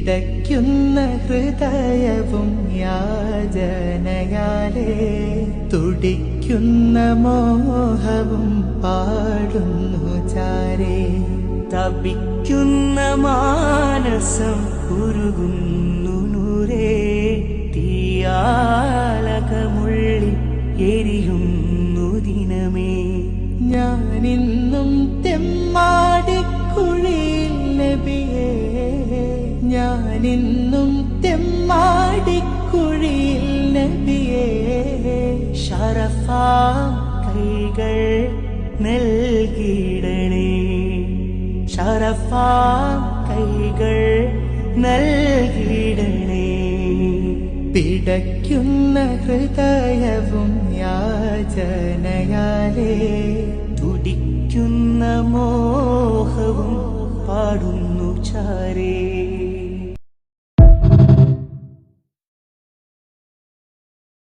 പിടയ്ക്കുന്ന ഹൃദയവും യാചനയാലേ തുടിക്കുന്ന മോഹവും പാടുന്നു ചാരേ. തപിക്കുന്ന മാനസം ഉരുകുന്നു നൂരേ, തീയാലകമുള്ളിൽ എരിയുന്നു ദിനമേ. ഞാനിന്നും തെമ്മാടിക്കുഴിയിൽ നബിയേ, ഞാനിന്നും തെമ്മാടിക്കുഴിയിൽ നബിയേ. ശറഫാം കൈകൾ നൽകിടണേ, ശറഫാം കൈകൾ നൽകിടണേ. പിടയ്ക്കുന്ന ഹൃദയവും യാചനയാലേ തുടിക്കുന്ന മോഹവും പാടുന്നു ചാരേ.